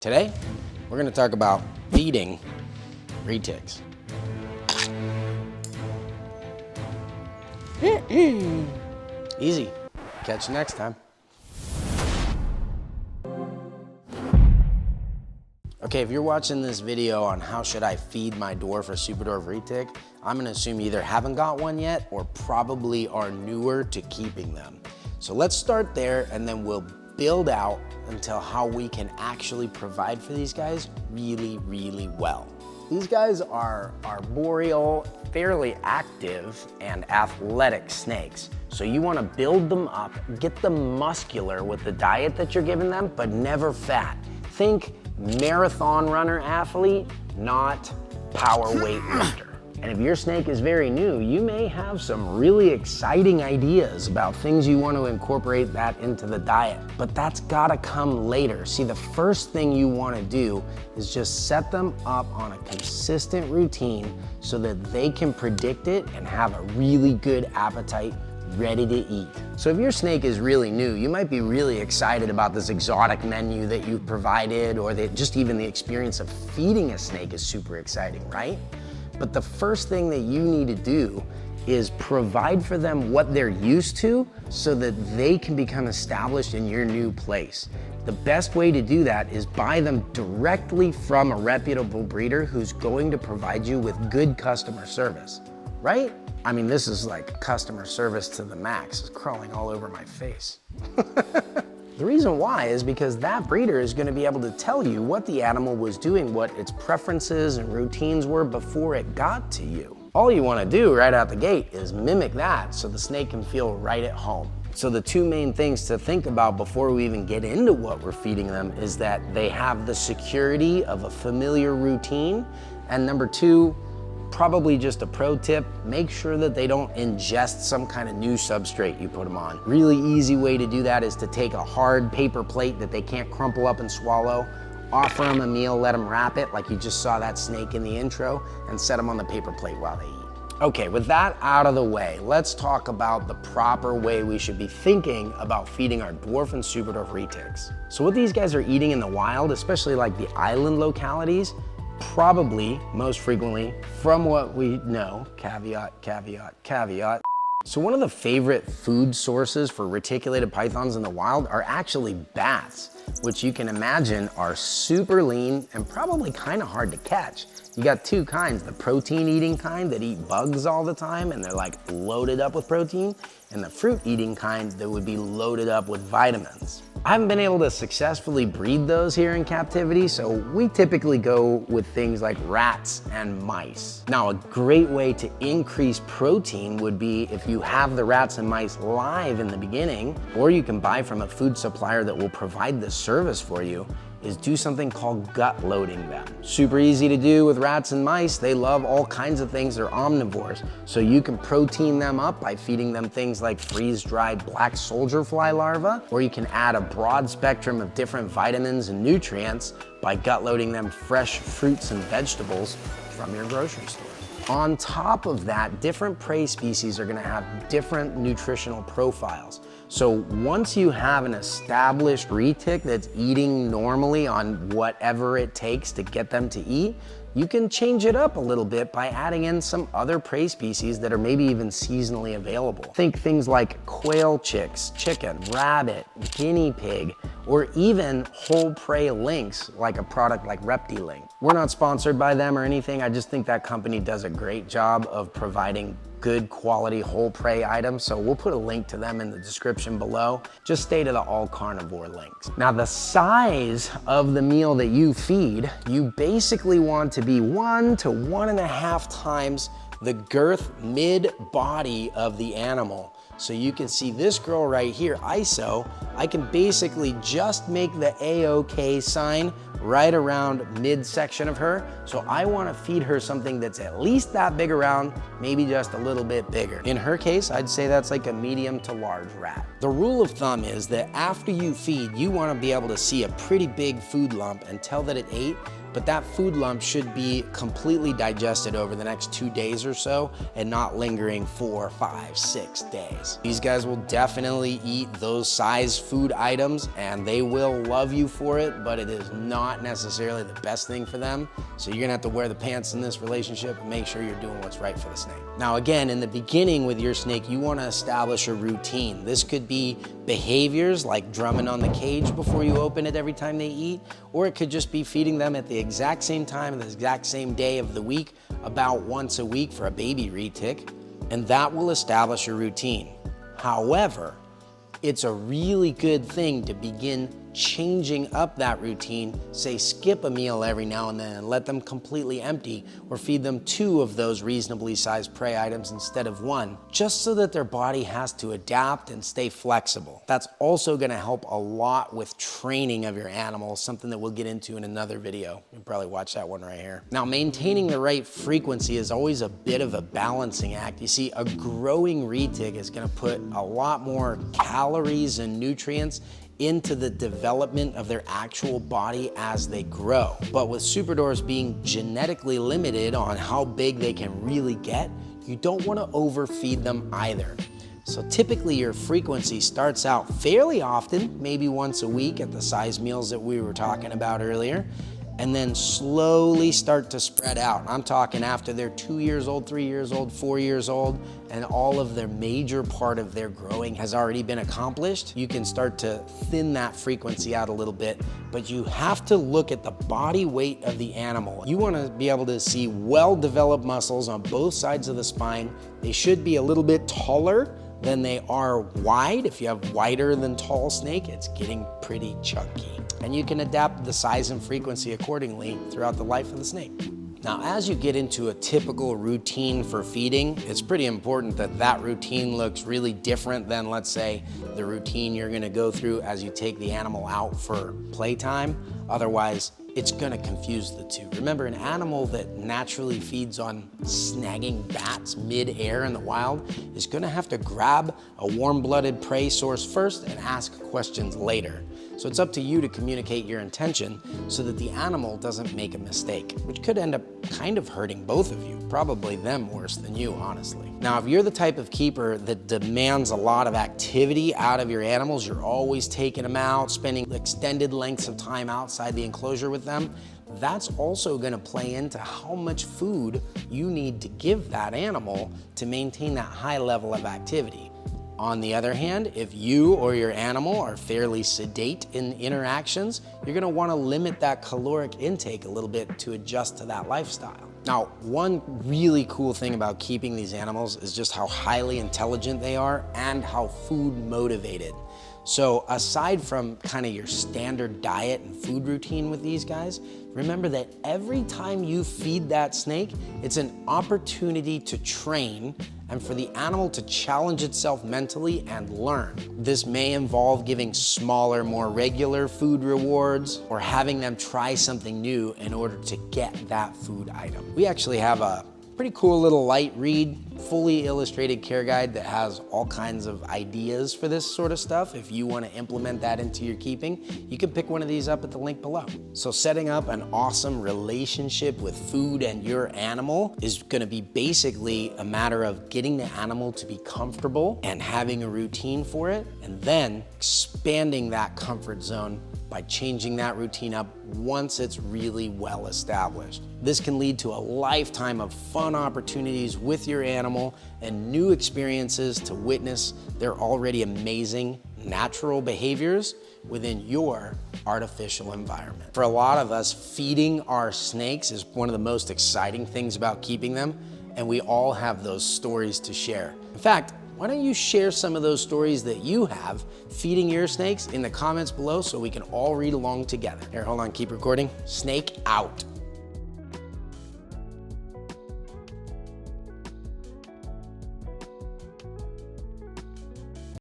Today, we're gonna talk about feeding retics. Easy. Catch you next time. Okay, if you're watching this video on how should I feed my dwarf or superdwarf retic, I'm gonna assume you either haven't got one yet or probably are newer to keeping them. So let's start there and then we'll build out until how we can actually provide for these guys really, really well. These guys are arboreal, fairly active and athletic snakes. So you wanna build them up, get them muscular with the diet that you're giving them, but never fat. Think marathon runner athlete, not power weight lifter. And if your snake is very new, you may have some really exciting ideas about things you want to incorporate that into the diet, but that's gotta come later. See, the first thing you want to do is just set them up on a consistent routine so that they can predict it and have a really good appetite ready to eat. So if your snake is really new, you might be really excited about this exotic menu that you've provided, or that just even the experience of feeding a snake is super exciting, right? But the first thing that you need to do is provide for them what they're used to so that they can become established in your new place. The best way to do that is buy them directly from a reputable breeder who's going to provide you with good customer service, right? I mean, this is like customer service to the max. It's crawling all over my face. The reason why is because that breeder is going to be able to tell you what the animal was doing, what its preferences and routines were before it got to you. All you want to do right out the gate is mimic that so the snake can feel right at home. So the two main things to think about before we even get into what we're feeding them is that they have the security of a familiar routine, and number two, probably just a pro tip, make sure that they don't ingest some kind of new substrate you put them on. Really easy way to do that is to take a hard paper plate that they can't crumple up and swallow, offer them a meal, let them wrap it like you just saw that snake in the intro, and set them on the paper plate while they eat. Okay, with that out of the way, let's talk about the proper way we should be thinking about feeding our dwarf and superdwarf retics. So what these guys are eating in the wild, especially like the island localities, probably most frequently, from what we know, caveat, caveat, caveat. So one of the favorite food sources for reticulated pythons in the wild are actually bats, which you can imagine are super lean and probably kind of hard to catch. You got two kinds, the protein eating kind that eat bugs all the time and they're like loaded up with protein, and the fruit eating kind that would be loaded up with vitamins. I haven't been able to successfully breed those here in captivity, so we typically go with things like rats and mice. Now, a great way to increase protein would be if you have the rats and mice live in the beginning, or you can buy from a food supplier that will provide this service for you, is do something called gut loading them. Super easy to do with rats and mice. They love all kinds of things. They're omnivores. So you can protein them up by feeding them things like freeze-dried black soldier fly larvae, or you can add a broad spectrum of different vitamins and nutrients by gut loading them fresh fruits and vegetables from your grocery store. On top of that, different prey species are gonna have different nutritional profiles. So once you have an established retic that's eating normally on whatever it takes to get them to eat, you can change it up a little bit by adding in some other prey species that are maybe even seasonally available. Think things like quail chicks, chicken, rabbit, guinea pig, or even whole prey lynx, like a product like Reptiles. We're not sponsored by them or anything. I just think that company does a great job of providing good quality whole prey items, so we'll put a link to them in the description below. Just stay to the all carnivore links. Now, the size of the meal that you feed, you basically want to be 1 to 1.5 times the girth mid-body of the animal. So you can see this girl right here, ISO, I can basically just make the A-OK sign right around midsection of her. So I wanna feed her something that's at least that big around, maybe just a little bit bigger. In her case, I'd say that's like a medium to large rat. The rule of thumb is that after you feed, you wanna be able to see a pretty big food lump and tell that it ate, but that food lump should be completely digested over the next 2 days or so and not lingering 4, 5, 6 days. These guys will definitely eat those size food items and they will love you for it, but it is not not necessarily the best thing for them. So you're gonna have to wear the pants in this relationship and make sure you're doing what's right for the snake. Now again, in the beginning with your snake, you wanna establish a routine. This could be behaviors like drumming on the cage before you open it every time they eat, or it could just be feeding them at the exact same time, the exact same day of the week, about once a week for a baby retic, and that will establish a routine. However, it's a really good thing to begin changing up that routine, say skip a meal every now and then and let them completely empty, or feed them 2 of those reasonably sized prey items instead of 1, just so that their body has to adapt and stay flexible. That's also gonna help a lot with training of your animal, something that we'll get into in another video. You'll probably watch that one right here. Now, maintaining the right frequency is always a bit of a balancing act. You see, a growing retic is gonna put a lot more calories and nutrients into the development of their actual body as they grow. But with Superdwarfs being genetically limited on how big they can really get, you don't want to overfeed them either. So typically your frequency starts out fairly often, maybe once a week at the size meals that we were talking about earlier, and then slowly start to spread out. I'm talking after they're 2 years old, 3 years old, 4 years old, and all of their major part of their growing has already been accomplished. You can start to thin that frequency out a little bit, but you have to look at the body weight of the animal. You wanna be able to see well-developed muscles on both sides of the spine. They should be a little bit taller than they are wide. If you have wider than tall snake, it's getting pretty chunky. And you can adapt the size and frequency accordingly throughout the life of the snake. Now, as you get into a typical routine for feeding, it's pretty important that that routine looks really different than, let's say, the routine you're gonna go through as you take the animal out for playtime. Otherwise, it's gonna confuse the two. Remember, an animal that naturally feeds on snagging bats mid-air in the wild is gonna have to grab a warm-blooded prey source first and ask questions later. So it's up to you to communicate your intention so that the animal doesn't make a mistake, which could end up kind of hurting both of you, probably them worse than you, honestly. Now, if you're the type of keeper that demands a lot of activity out of your animals, you're always taking them out, spending extended lengths of time outside the enclosure with them, that's also gonna play into how much food you need to give that animal to maintain that high level of activity. On the other hand, if you or your animal are fairly sedate in interactions, you're gonna wanna limit that caloric intake a little bit to adjust to that lifestyle. Now, one really cool thing about keeping these animals is just how highly intelligent they are and how food motivated. So aside from kind of your standard diet and food routine with these guys, remember that every time you feed that snake, it's an opportunity to train and for the animal to challenge itself mentally and learn. This may involve giving smaller, more regular food rewards or having them try something new in order to get that food item. We actually have a pretty cool little light read, fully illustrated care guide that has all kinds of ideas for this sort of stuff. If you want to implement that into your keeping, you can pick one of these up at the link below. So setting up an awesome relationship with food and your animal is going to be basically a matter of getting the animal to be comfortable and having a routine for it, and then expanding that comfort zone by changing that routine up once it's really well established. This can lead to a lifetime of fun opportunities with your animal and new experiences to witness their already amazing natural behaviors within your artificial environment. For a lot of us, feeding our snakes is one of the most exciting things about keeping them, and we all have those stories to share. In fact, why don't you share some of those stories that you have feeding your snakes in the comments below so we can all read along together. Here, hold on, keep recording. Snake out.